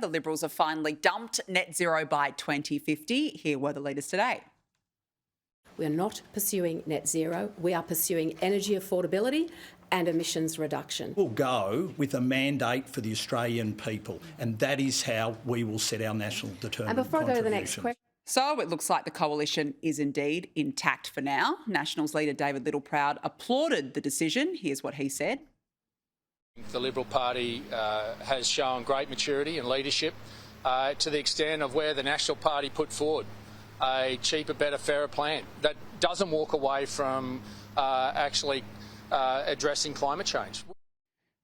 The Liberals have finally dumped net zero by 2050. Here were the leaders today. We are not pursuing net zero. We are pursuing energy affordability and emissions reduction. We'll go with a mandate for the Australian people, and that is how we will set our national determined And before I go to the next question. So it looks like the coalition is indeed intact for now. Nationals leader David Littleproud applauded the decision. Here's what he said. The Liberal Party has shown great maturity and leadership to the extent of where the National Party put forward a cheaper, better, fairer plan that doesn't walk away from actually addressing climate change.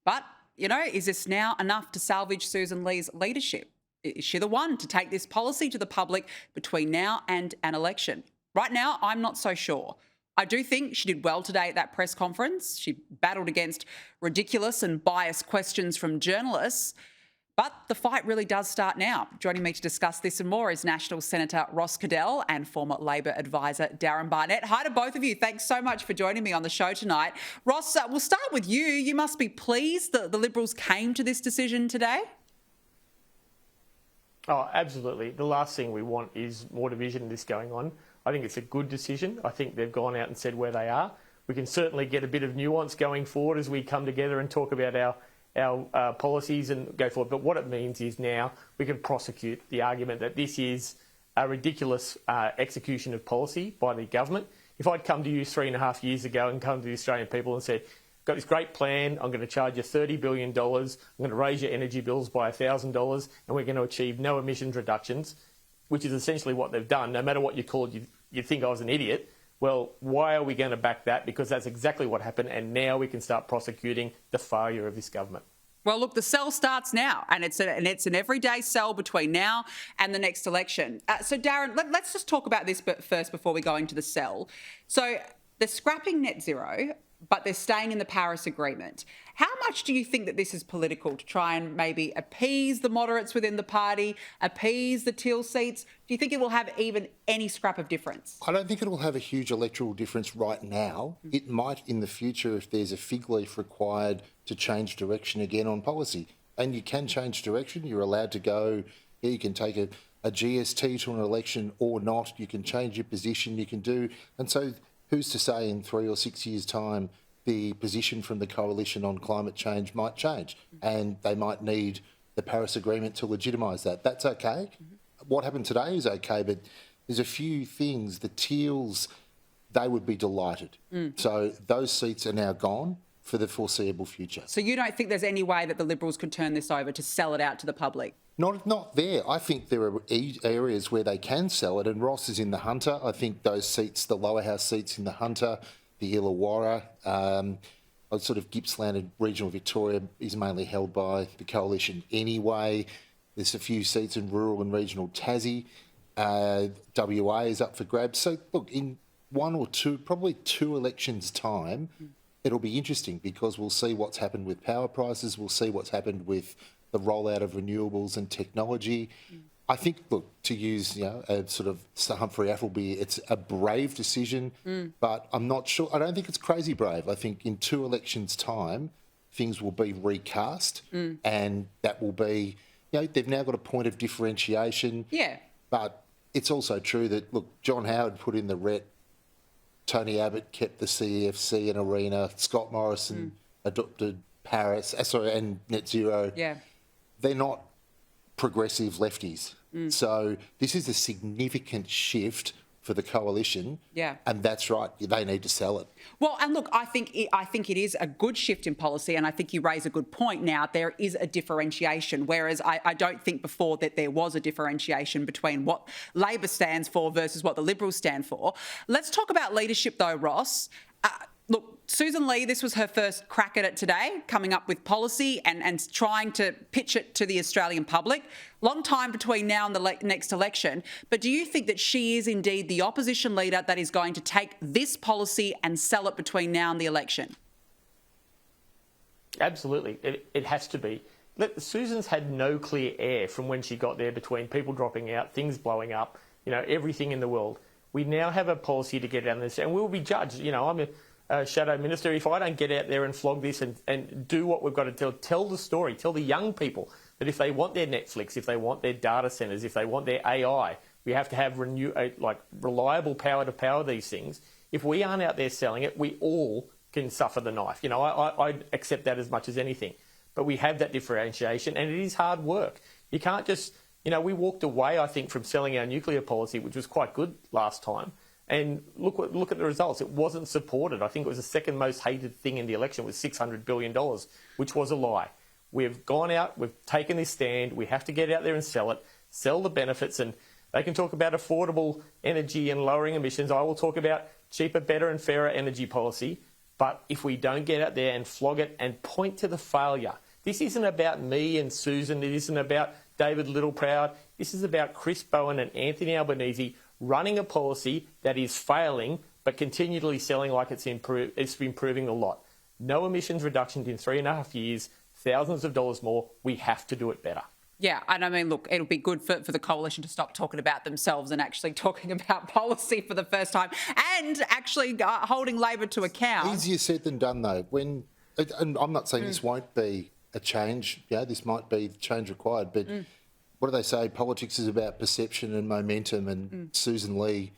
But, you know, is this now enough to salvage Susan Lee's leadership? Is she the one to take this policy to the public between now and an election? Right now, I'm not so sure. I do think she did well today at that press conference. She battled against ridiculous and biased questions from journalists. But the fight really does start now. Joining me to discuss this and more is National Senator Ross Cadell and former Labor advisor Darren Barnett. Hi to both of you. Thanks so much for joining me on the show tonight. Ross, we'll start with you. You must be pleased that the Liberals came to this decision today. Oh, absolutely. The last thing we want is more division in this going on. I think it's a good decision. I think they've gone out and said where they are. We can certainly get a bit of nuance going forward as we come together and talk about our policies and go forward. But what it means is now we can prosecute the argument that this is a ridiculous execution of policy by the government. If I'd come to you 3.5 years ago and come to the Australian people and said, got this great plan, I'm going to charge you $30 billion, I'm going to raise your energy bills by $1,000 and we're going to achieve no emissions reductions, which is essentially what they've done. No matter what you called, you'd think I was an idiot. Well, why are we going to back that? Because that's exactly what happened, and now we can start prosecuting the failure of this government. Well, look, the sell starts now, and it's an everyday sell between now and the next election. So, Darren, let's just talk about this first before we go into the sell. So they're scrapping net zero, but they're staying in the Paris Agreement. How much do you think that this is political to try and maybe appease the moderates within the party, appease the teal seats? Do you think it will have even any scrap of difference? I don't think it will have a huge electoral difference right now. It might in the future if there's a fig leaf required to change direction again on policy. And you can change direction. You're allowed to go, you can take a GST to an election or not. You can change your position, you can do. And so who's to say in 3 or 6 years' time the position from the coalition on climate change might change and they might need the Paris Agreement to legitimise that. That's okay. What happened today is okay, but there's a few things. The Teals, they would be delighted. So those seats are now gone for the foreseeable future. So you don't think there's any way that the Liberals could turn this over to sell it out to the public? Not there. I think there are areas where they can sell it, and Ross is in the Hunter. I think those seats, the lower house seats in the Hunter, the Illawarra, sort of Gippsland regional Victoria is mainly held by the coalition anyway. There's a few seats in rural and regional Tassie. WA is up for grabs. So, look, in 1 or 2, probably 2 elections' time, it'll be interesting because we'll see what's happened with power prices. We'll see what's happened with the rollout of renewables and technology. I think, look, to use a sort of Humphrey Appleby, it's a brave decision, but I'm not sure. I don't think it's crazy brave. I think in 2 elections' time, things will be recast, and that will be, they've now got a point of differentiation. Yeah. But it's also true that, look, John Howard put in the RET, Tony Abbott kept the CEFC and Arena, Scott Morrison adopted Paris, and net zero. Yeah. They're not progressive lefties. So this is a significant shift for the coalition. Yeah. And that's right. They need to sell it. Well, and look, I think it is a good shift in policy, and I think you raise a good point now. There is a differentiation, whereas I don't think before that there was a differentiation between what Labor stands for versus what the Liberals stand for. Let's talk about leadership though, Ross. Look, Susan Lee, this was her first crack at it today, coming up with policy and trying to pitch it to the Australian public. Long time between now and the next election. But do you think that she is indeed the opposition leader that is going to take this policy and sell it between now and the election? Absolutely. It has to be. Susan's had no clear air from when she got there between people dropping out, things blowing up, everything in the world. We now have a policy to get down this, and we'll be judged. I'm a shadow minister. If I don't get out there and flog this and do what we've got to tell the story, tell the young people that if they want their Netflix, if they want their data centres, if they want their AI, we have to have reliable power to power these things. If we aren't out there selling it, we all can suffer the knife. You know, I accept that as much as anything. But we have that differentiation, and it is hard work. You can't just, you know, we walked away, I think, from selling our nuclear policy, which was quite good last time. And look at the results. It wasn't supported. I think it was the second most hated thing in the election was $600 billion, which was a lie. We've gone out, we've taken this stand. We have to get out there and sell it, sell the benefits. And they can talk about affordable energy and lowering emissions. I will talk about cheaper, better and fairer energy policy. But if we don't get out there and flog it and point to the failure, this isn't about me and Susan. It isn't about David Littleproud. This is about Chris Bowen and Anthony Albanese running a policy that is failing but continually selling like it's improving a lot. No emissions reductions in 3.5 years, thousands of dollars more. We have to do it better. Yeah, and I mean, look, it'll be good for the coalition to stop talking about themselves and actually talking about policy for the first time and actually holding Labor to account. Easier said than done, though. And I'm not saying this won't be a change. Yeah, this might be the change required, but what do they say? Politics is about perception and momentum, and Susan Lee,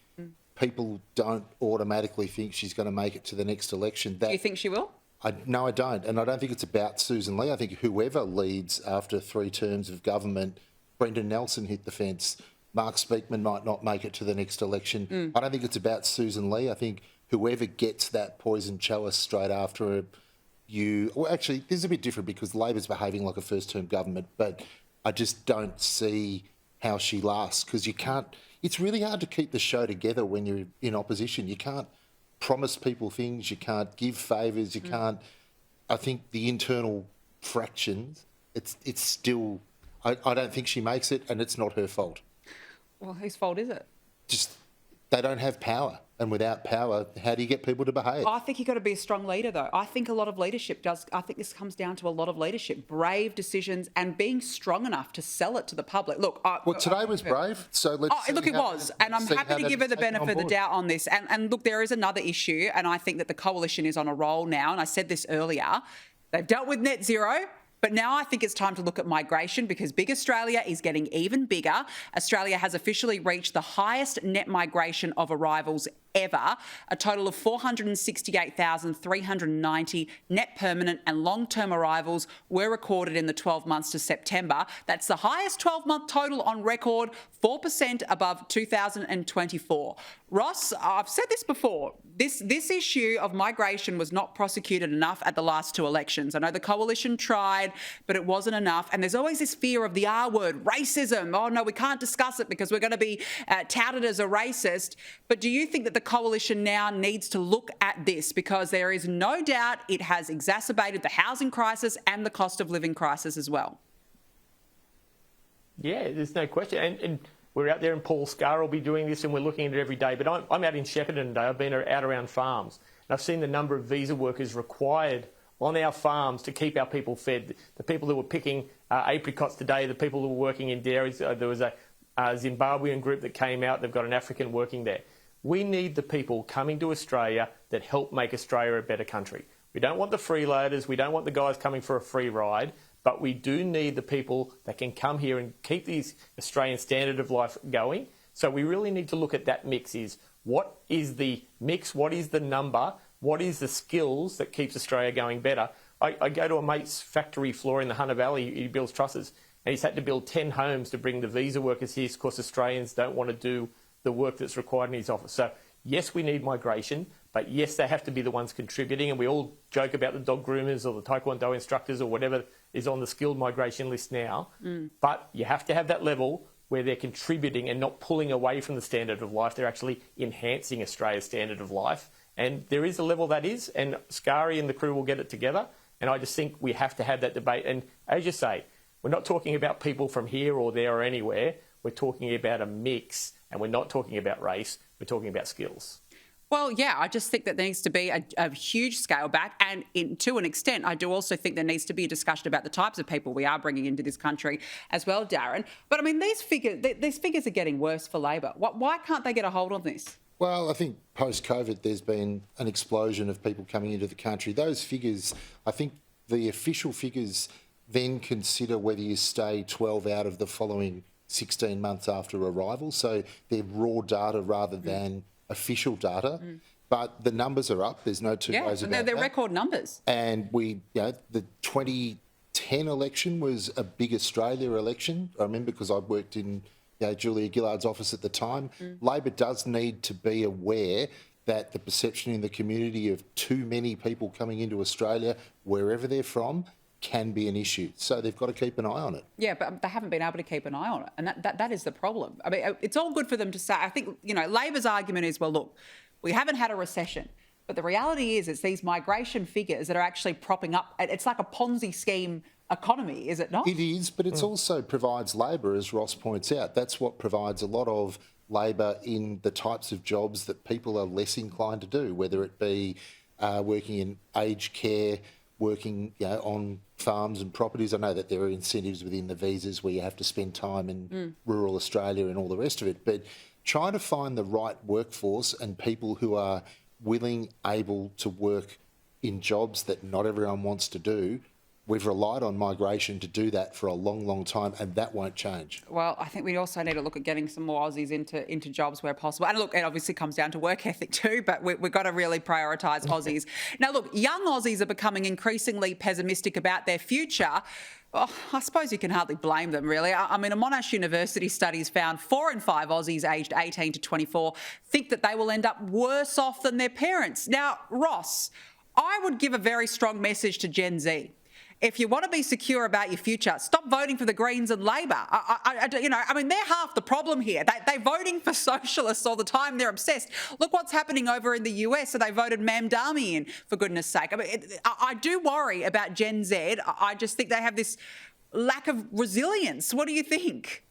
people don't automatically think she's going to make it to the next election. Do you think she will? No, I don't. And I don't think it's about Susan Lee. I think whoever leads after 3 terms of government, Brendan Nelson hit the fence. Mark Speakman might not make it to the next election. I don't think it's about Susan Lee. I think whoever gets that poison chalice straight after her, well, actually, this is a bit different because Labor's behaving like a first-term government, but I just don't see how she lasts because you can't. It's really hard to keep the show together when you're in opposition. You can't promise people things. You can't give favours. You can't. I think the internal fractions. It's still. I don't think she makes it, and it's not her fault. Well, whose fault is it? Just they don't have power, and without power, how do you get people to behave? I think you've got to be a strong leader, though. I think a lot of leadership does. I think this comes down to a lot of leadership, brave decisions, and being strong enough to sell it to the public. Look, today was brave, so let's. Look, it was, and I'm happy to give her the benefit of the doubt on this. And look, there is another issue, and I think that the coalition is on a roll now. And I said this earlier. They've dealt with net zero. But now I think it's time to look at migration because Big Australia is getting even bigger. Australia has officially reached the highest net migration of arrivals ever. A total of 468,390 net permanent and long-term arrivals were recorded in the 12 months to September. That's the highest 12-month total on record, 4% above 2024. Ross, I've said this before. This issue of migration was not prosecuted enough at the last 2 elections. I know the coalition tried, but it wasn't enough. And there's always this fear of the R word, racism. Oh, no, we can't discuss it because we're going to be touted as a racist. But do you think that the coalition now needs to look at this? Because there is no doubt it has exacerbated the housing crisis and the cost of living crisis as well. Yeah, there's no question. And we're out there, and Paul Scar will be doing this, and we're looking at it every day. But I'm out in Shepparton today. I've been out around farms, and I've seen the number of visa workers required on our farms to keep our people fed. The people who were picking apricots today, the people who were working in dairies. There was a Zimbabwean group that came out. They've got an African working there. We need the people coming to Australia that help make Australia a better country. We don't want the freeloaders. We don't want the guys coming for a free ride. But we do need the people that can come here and keep this Australian standard of life going. So we really need to look at that mix. Is what is the mix? What is the number? What is the skills that keeps Australia going better? I go to a mate's factory floor in the Hunter Valley. He builds trusses. And he's had to build 10 homes to bring the visa workers here because Australians don't want to do the work that's required in his office. So, yes, we need migration, but yes, they have to be the ones contributing. And we all joke about the dog groomers or the taekwondo instructors or whatever is on the skilled migration list now. But you have to have that level where they're contributing and not pulling away from the standard of life. They're actually enhancing Australia's standard of life. And there is a level that is, and Scary and the crew will get it together. And I just think we have to have that debate. And as you say, we're not talking about people from here or there or anywhere. We're talking about a mix, and we're not talking about race. We're talking about skills. Well, yeah, I just think that there needs to be a huge scale back. And to an extent, I do also think there needs to be a discussion about the types of people we are bringing into this country as well, Darren. But, I mean, these figures are getting worse for Labor. Why can't they get a hold on this? Well, I think post-COVID there's been an explosion of people coming into the country. Those figures, I think the official figures then consider whether you stay 12 out of the following 16 months after arrival. So they're raw data rather than official data. But the numbers are up. There's no two ways about they're that. record numbers. And the 2010 election was a big Australia election. I remember because I worked in Julia Gillard's office at the time. Labor does need to be aware that the perception in the community of too many people coming into Australia, wherever they're from, can be an issue. So they've got to keep an eye on it. Yeah, but they haven't been able to keep an eye on it. And that is the problem. I mean, it's all good for them to say. I think, Labor's argument is, well, look, we haven't had a recession. But the reality is it's these migration figures that are actually propping up. It's like a Ponzi scheme economy, is it not? It is, but it also provides labour, as Ross points out. That's what provides a lot of labour in the types of jobs that people are less inclined to do, whether it be working in aged care, working on farms and properties. I know that there are incentives within the visas where you have to spend time in rural Australia and all the rest of it, but trying to find the right workforce and people who are willing, able to work in jobs that not everyone wants to do. We've relied on migration to do that for a long, long time, and that won't change. Well, I think we also need to look at getting some more Aussies into jobs where possible. And look, it obviously comes down to work ethic too, but we've got to really prioritise Aussies. Now, look, young Aussies are becoming increasingly pessimistic about their future. Well, I suppose you can hardly blame them, really. I mean, a Monash University studies found 4 in 5 Aussies aged 18 to 24 think that they will end up worse off than their parents. Now, Ross, I would give a very strong message to Gen Z. If you want to be secure about your future, stop voting for the Greens and Labor. I mean, they're half the problem here. They're voting for socialists all the time. They're obsessed. Look what's happening over in the US. So they voted Mamdani in, for goodness sake. I mean, I do worry about Gen Z. I just think they have this lack of resilience. What do you think?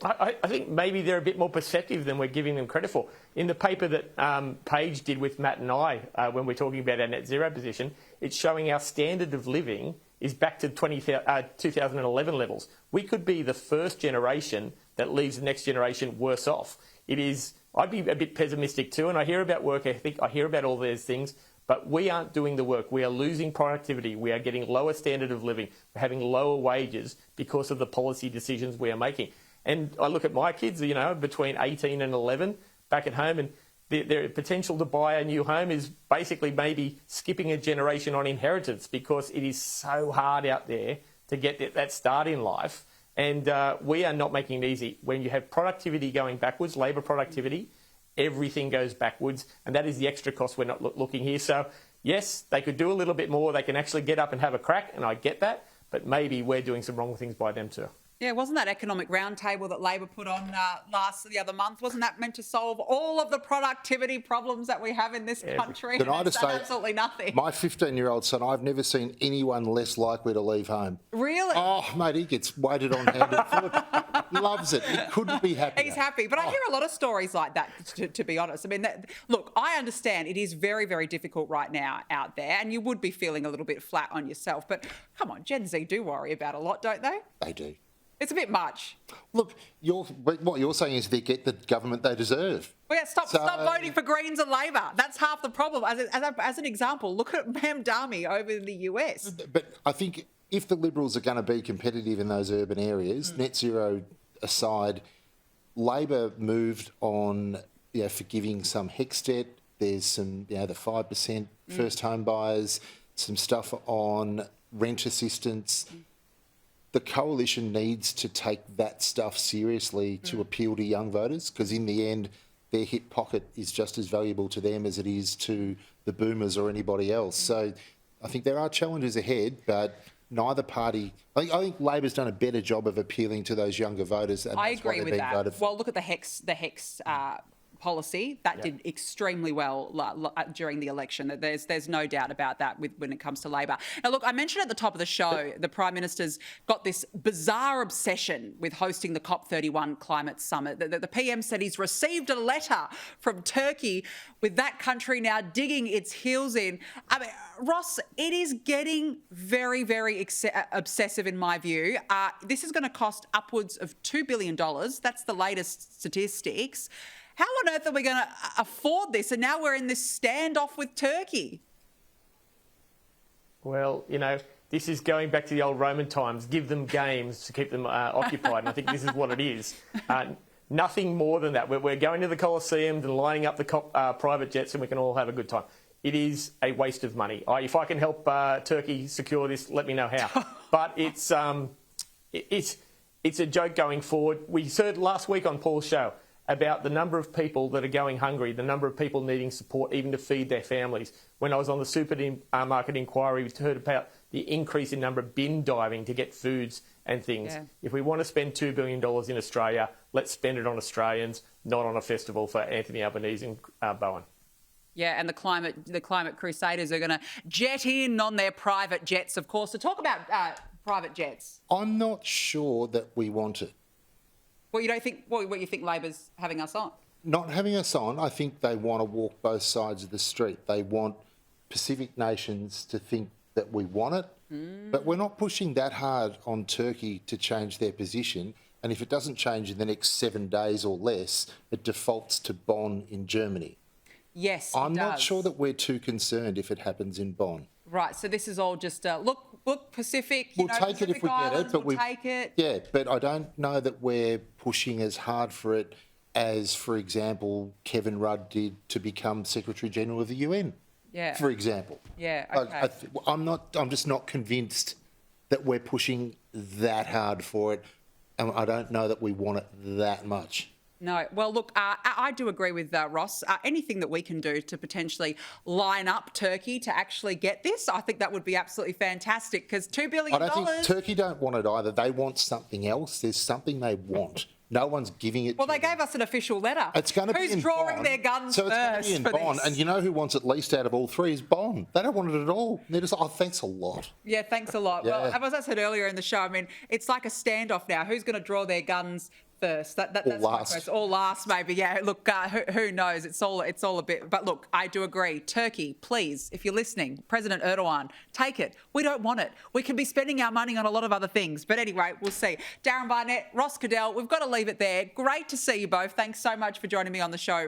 I think maybe they're a bit more perceptive than we're giving them credit for. In the paper that Paige did with Matt and I, when we're talking about our net zero position, it's showing our standard of living is back to 2011 levels. We could be the first generation that leaves the next generation worse off. I'd be a bit pessimistic too, and I hear about work ethic, I hear about all these things, but we aren't doing the work. We are losing productivity. We are getting lower standard of living. We're having lower wages because of the policy decisions we are making. And I look at my kids, between 18 and 11 back at home, and their potential to buy a new home is basically maybe skipping a generation on inheritance because it is so hard out there to get that start in life. And we are not making it easy. When you have productivity going backwards, labour productivity, everything goes backwards. And that is the extra cost we're not looking here. So, yes, they could do a little bit more. They can actually get up and have a crack, and I get that. But maybe we're doing some wrong things by them too. Yeah, wasn't that economic roundtable that Labor put on the other month? Wasn't that meant to solve all of the productivity problems that we have in this country? Can I just say, absolutely nothing. My 15-year-old son, I've never seen anyone less likely to leave home. Really? Oh, mate, he gets weighted on hand and foot. Loves it. He couldn't be happier. He's happy. But I hear a lot of stories like that, to be honest. I mean, look, I understand it is very, very difficult right now out there, and you would be feeling a little bit flat on yourself. But come on, Gen Z do worry about a lot, don't they? They do. It's a bit much. Look, what you're saying is they get the government they deserve. Well, yeah, stop voting for Greens and Labor. That's half the problem. As an example, look at Mamdani over in the US. But I think if the Liberals are going to be competitive in those urban areas, net zero aside, Labor moved on forgiving some HECS debt. There's some, the 5% first home buyers, some stuff on rent assistance. The coalition needs to take that stuff seriously to appeal to young voters, because in the end, their hip pocket is just as valuable to them as it is to the boomers or anybody else. So I think there are challenges ahead, but neither party... I think Labor's done a better job of appealing to those younger voters. And I agree with that. Well, look at the HECS policy. That did extremely well during the election. There's no doubt about that when it comes to Labor. Now, look, I mentioned at the top of the show, the Prime Minister's got this bizarre obsession with hosting the COP31 climate summit. The PM said he's received a letter from Turkey with that country now digging its heels in. I mean, Ross, it is getting very, very obsessive in my view. This is going to cost upwards of $2 billion. That's the latest statistics. How on earth are we going to afford this? And now we're in this standoff with Turkey. Well, This is going back to the old Roman times. Give them games to keep them occupied. And I think this is what it is. Nothing more than that. We're going to the Colosseums and lining up the private jets and we can all have a good time. It is a waste of money. If I can help Turkey secure this, let me know how. But it's a joke going forward. We heard last week on Paul's show about the number of people that are going hungry, the number of people needing support even to feed their families. When I was on the supermarket inquiry, we heard about the increase in number of bin diving to get foods and things. Yeah. If we want to spend $2 billion in Australia, let's spend it on Australians, not on a festival for Anthony Albanese and Bowen. Yeah, and the climate crusaders are going to jet in on their private jets, of course, to talk about private jets. I'm not sure that we want it. Well, you don't think what you think Labor's having us on? Not having us on, I think they want to walk both sides of the street. They want Pacific nations to think that we want it, but we're not pushing that hard on Turkey to change their position. And if it doesn't change in the next 7 days or less, it defaults to Bonn in Germany. Yes, I'm not sure that we're too concerned if it happens in Bonn. Right, so this is all just look, Pacific. We'll take it if we get it, but we'll take it. Yeah, but I don't know that we're pushing as hard for it as, for example, Kevin Rudd did to become Secretary General of the UN. Yeah. For example. Yeah. Okay. I'm just not convinced that we're pushing that hard for it, and I don't know that we want it that much. No. Well, look, I do agree with Ross. Anything that we can do to potentially line up Turkey to actually get this, I think that would be absolutely fantastic because $2 billion... I don't think Turkey don't want it either. They want something else. There's something they want. No one's giving it to them. Well, they gave us an official letter. It's going to be in Who's drawing Bonn. their guns so first it's going to be in Bonn, this? and you know who wants it least out of all three is Bonn. They don't want it at all. They're just, thanks a lot. Yeah, thanks a lot. Yeah. Well, as I said earlier in the show, I mean, it's like a standoff now. Who's going to draw their guns first? That's Or last. my question. Or last, maybe. Yeah. Look, who knows? It's all a bit. But look, I do agree. Turkey, please, if you're listening, President Erdogan, take it. We don't want it. We can be spending our money on a lot of other things. But anyway, we'll see. Darren Barnett, Ross Cadell, we've got to leave it there. Great to see you both. Thanks so much for joining me on the show.